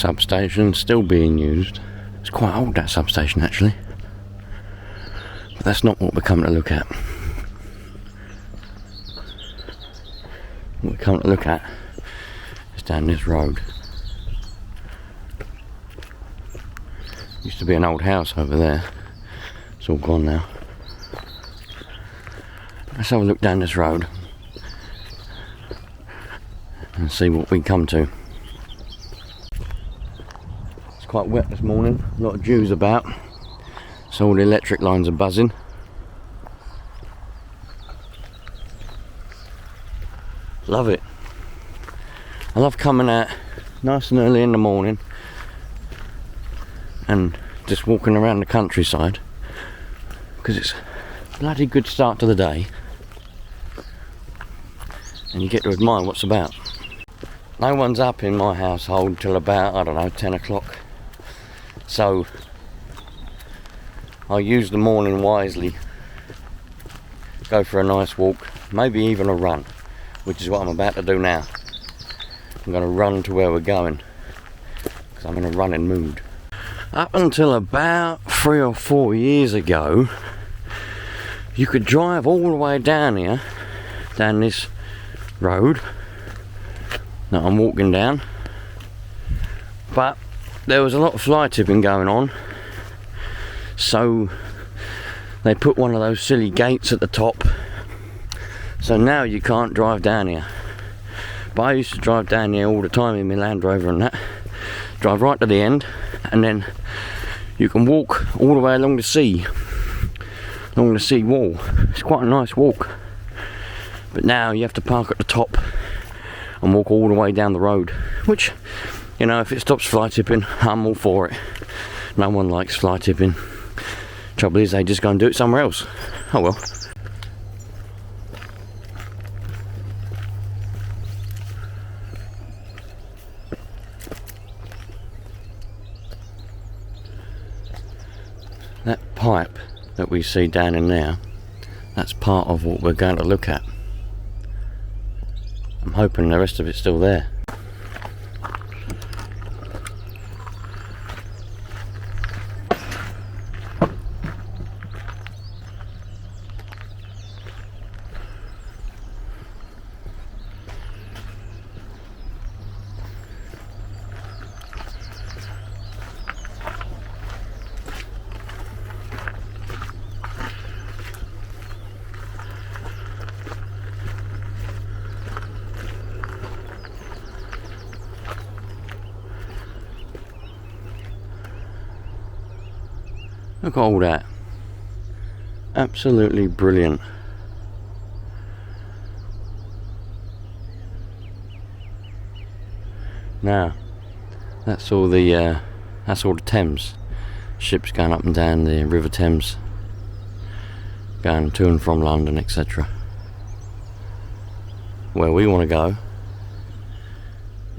substation still being used. It's quite old, that substation actually. But that's not what we're coming to look at. What we're coming to look at is down this road. Used to be an old house over there. It's all gone now. Let's have a look down this road and see what we come to. It's quite wet this morning, a lot of dews about, so all the electric lines are buzzing. Love it. I love coming out nice and early in the morning and just walking around the countryside, because it's a bloody good start to the day and you get to admire what's about. No one's up in my household till about, I don't know, 10 o'clock. So I use the morning wisely. Go for a nice walk, maybe even a run, which is what I'm about to do now. I'm going to run to where we're going, because I'm in a running mood. Up until about 3 or 4 years ago, you could drive all the way down here, down this road that I'm walking down, but there was a lot of fly tipping going on, so they put one of those silly gates at the top, so now you can't drive down here. But I used to drive down here all the time in my Land Rover and that, drive right to the end, and then you can walk all the way along the sea wall. It's quite a nice walk, but now you have to park at the top and walk all the way down the road, which, you know, if it stops fly tipping, I'm all for it. No one likes fly tipping. Trouble is, they just go and do it somewhere else. Oh well. That pipe that we see down in there, that's part of what we're going to look at. I'm hoping the rest of it's still there. Look at all that. Absolutely brilliant. Now, that's all the Thames. Ships going up and down the River Thames, going to and from London, etc. Where we want to go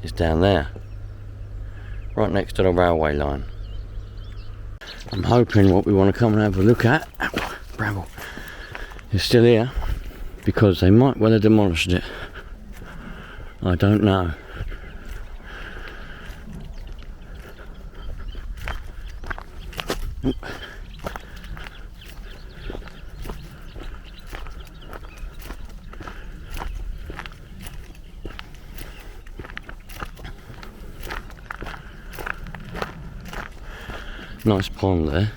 is down there, right next to the railway line. I'm hoping what we want to come and have a look at, bramble, is still here, because they might well have demolished it. I don't know. Oop. Nice pond there.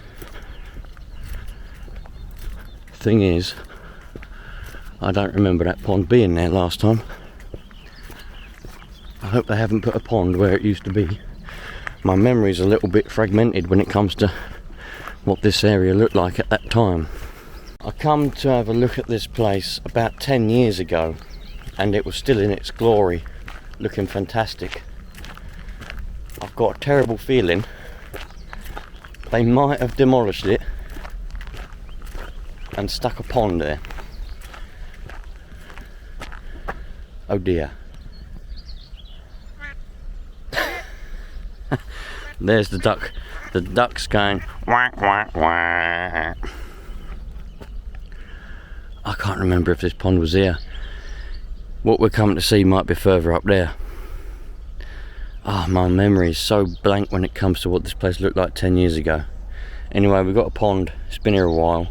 Thing is, I don't remember that pond being there last time. I hope they haven't put a pond where it used to be. My memory's a little bit fragmented when it comes to what this area looked like at that time. I come to have a look at this place about 10 years ago, and it was still in its glory, looking fantastic. I've got a terrible feeling they might have demolished it and stuck a pond there. Oh dear. There's the duck. The duck's going whack whack whack. I can't remember if this pond was here. What we're coming to see might be further up there. My memory is so blank when it comes to what this place looked like 10 years ago. Anyway, we've got a pond. It's been here a while.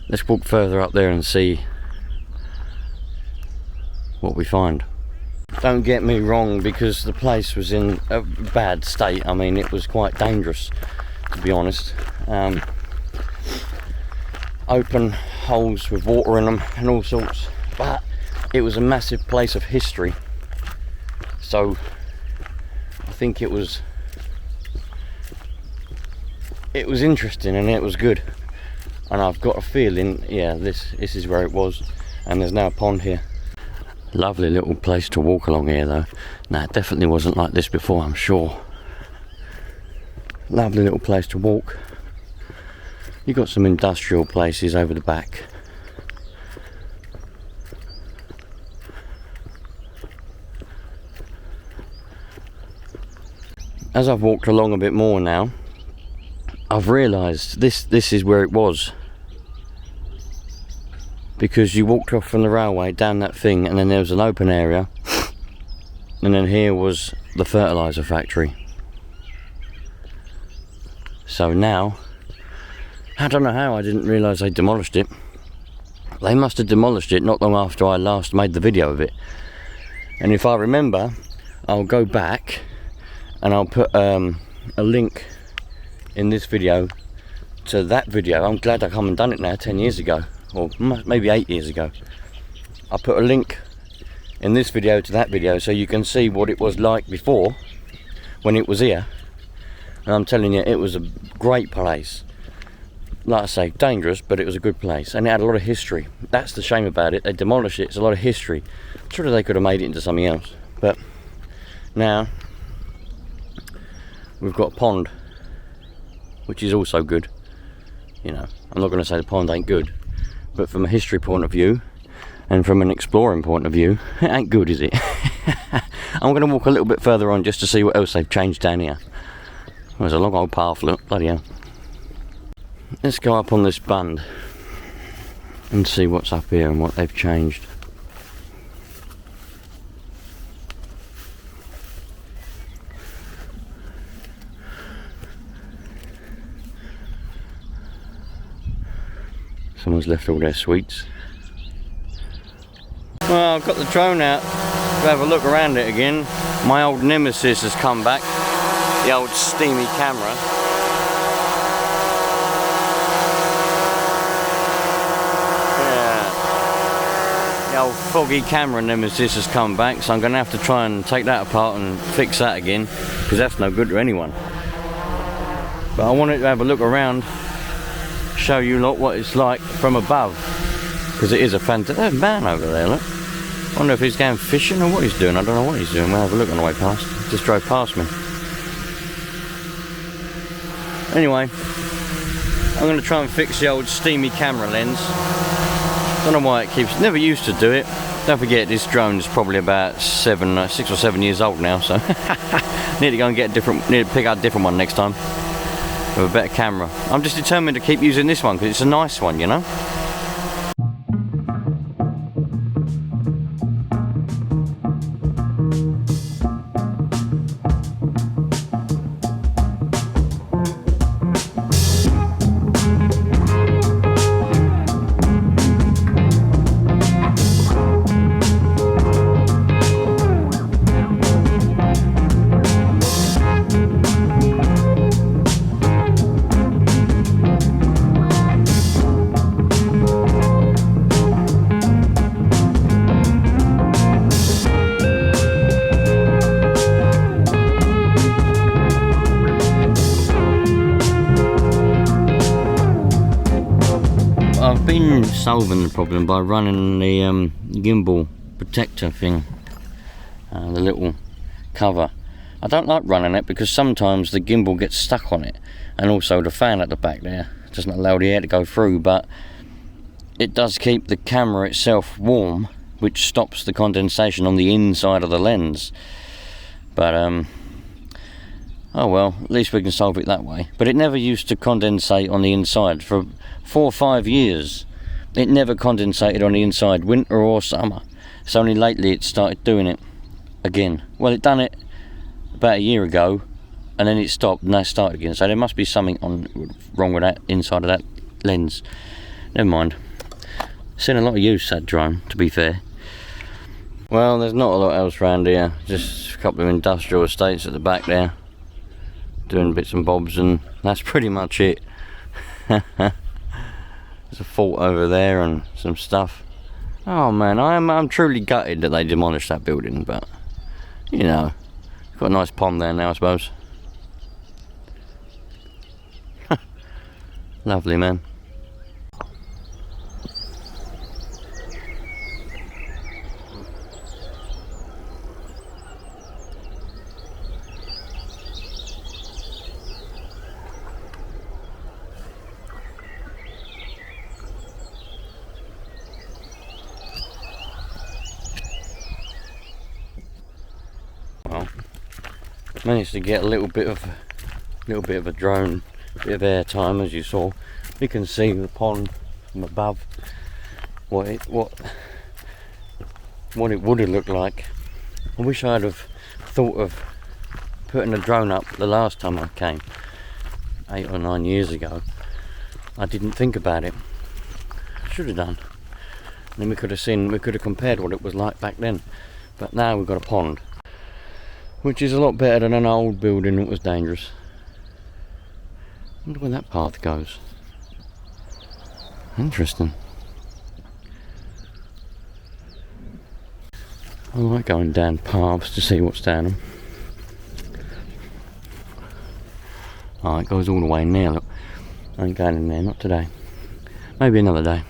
Let's walk further up there and see what we find. Don't get me wrong, because the place was in a bad state. I mean, it was quite dangerous, to be honest. Open holes with water in them and all sorts, but it was a massive place of history, so I think it was interesting and it was good, and I've got a feeling, yeah, this is where it was, and there's now a pond here. Lovely little place to walk along here though. Nah, it definitely wasn't like this before, I'm sure. Lovely little place to walk. You've got some industrial places over the back. As I've walked along a bit more now, I've realised this is where it was. Because you walked off from the railway down that thing, and then there was an open area, and then here was the fertiliser factory. So now, I don't know how I didn't realise they demolished it. They must have demolished it not long after I last made the video of it. And if I remember, I'll go back and I'll put a link in this video to that video. I'm glad I come and done it now 10 years ago, or maybe 8 years ago. I'll put a link in this video to that video so you can see what it was like before, when it was here. And I'm telling you, it was a great place. Like I say, dangerous, but it was a good place, and it had a lot of history. That's the shame about it. They demolished it. It's a lot of history. Surely they could have made it into something else, but now we've got a pond, which is also good. You know, I'm not going to say the pond ain't good, but from a history point of view and from an exploring point of view, it ain't good, is it? I'm going to walk a little bit further on just to see what else they've changed down here. There's a long old path, look, bloody hell. Let's go up on this bund and see what's up here and what they've changed. Someone's left all their sweets. Well, I've got the drone out to have a look around it again. My old nemesis has come back, the old steamy camera. The old foggy camera nemesis has come back, so I'm going to have to try and take that apart and fix that again, because that's no good to anyone. But I wanted to have a look around, show you lot what it's like from above, because it is a fantastic. There's a man over there, look. I wonder if he's going fishing or what he's doing. I don't know what he's doing. We'll have a look on the way past. He just drove past me. Anyway, I'm going to try and fix the old steamy camera lens. Don't know why it keeps, never used to do it. Don't forget, this drone is probably about 6 or 7 years old now, so need to go and get a different, need to pick out a different one next time with a better camera. I'm just determined to keep using this one because it's a nice one, you know. I've been solving the problem by running the gimbal protector thing, the little cover. I don't like running it because sometimes the gimbal gets stuck on it, and also the fan at the back there doesn't allow the air to go through, but it does keep the camera itself warm, which stops the condensation on the inside of the lens. But oh well, at least we can solve it that way. But it never used to condensate on the inside. For 4 or 5 years, it never condensated on the inside, winter or summer. It's only lately it started doing it again. Well, it done it about a year ago, and then it stopped, and now it started again. So there must be something wrong with that inside of that lens. Never mind. Seen a lot of use, that drone, to be fair. Well, there's not a lot else around here. Just a couple of industrial estates at the back there, doing bits and bobs, and that's pretty much it. There's a fort over there and some stuff. Oh man, I'm truly gutted that they demolished that building, but you know, got a nice pond there now, I suppose. Lovely, man. Well, managed to get a little bit of a drone, bit of air time, as you saw. You can see the pond from above. What it would have looked like. I wish I'd have thought of putting a drone up the last time I came, 8 or 9 years ago. I didn't think about it. Should have done. Then we could have compared what it was like back then. But now we've got a pond, which is a lot better than an old building that was dangerous. I wonder where that path goes. Interesting. I like going down paths to see what's down them. Oh, it goes all the way in there, look. I ain't going in there, not today. Maybe another day.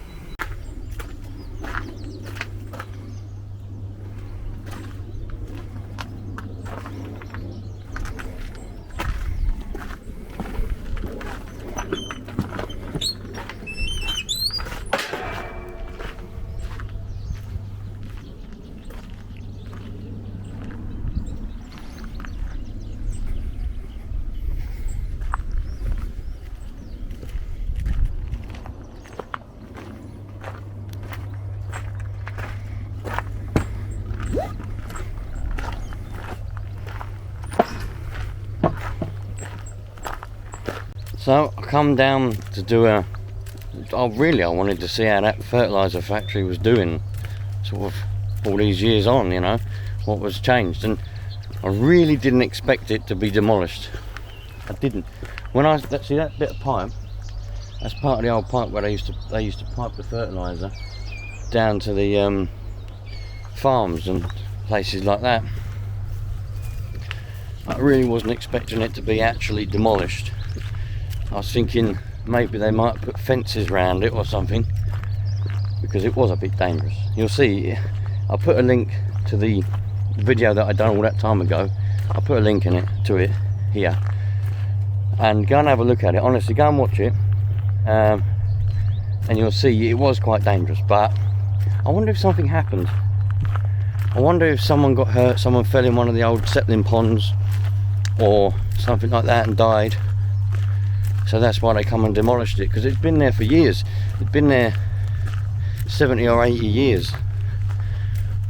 So I come down to do I wanted to see how that fertiliser factory was doing, sort of all these years on, you know, what was changed, and I really didn't expect it to be demolished. I didn't. When see that bit of pipe, that's part of the old pipe where they used to pipe the fertiliser down to the farms and places like that. I really wasn't expecting it to be actually demolished. I was thinking maybe they might put fences around it or something, because it was a bit dangerous. You'll see, I'll put a link to the video that I done all that time ago. I'll put a link in it to it here, and go and have a look at it. Honestly, go and watch it, and you'll see it was quite dangerous. But I wonder if something happened. I wonder if someone got hurt, someone fell in one of the old settling ponds or something like that and died. So that's why they come and demolished it, because it's been there for years. It's been there 70 or 80 years,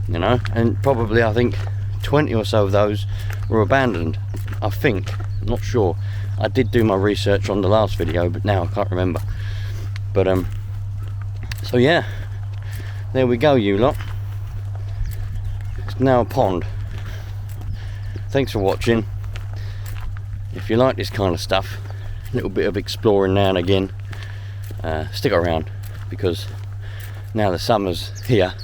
you know, and probably I think 20 or so of those were abandoned. I think, I'm not sure. I did do my research on the last video, but now I can't remember. But so yeah, there we go, you lot. It's now a pond. Thanks for watching. If you like this kind of stuff, a little bit of exploring now and again, stick around, because now the summer's here,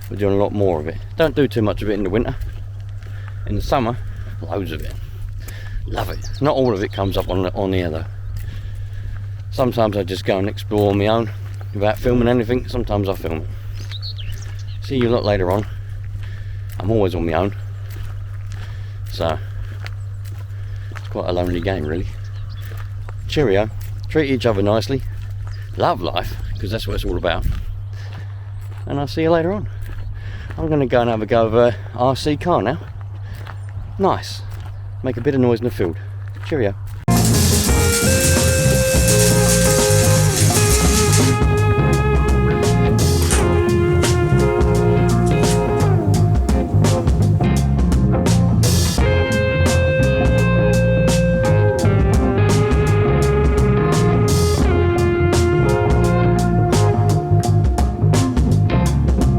we're doing a lot more of it. Don't do too much of it in the winter. In the summer, loads of it. Love it. Not all of it comes up on here though. Sometimes I just go and explore on my own without filming anything. Sometimes I film it. See you lot later on. I'm always on my own, so it's quite a lonely game really. Cheerio, treat each other nicely, love life, because that's what it's all about, and I'll see you later on. I'm going to go and have a go of a RC car now. Nice, make a bit of noise in the field. Cheerio.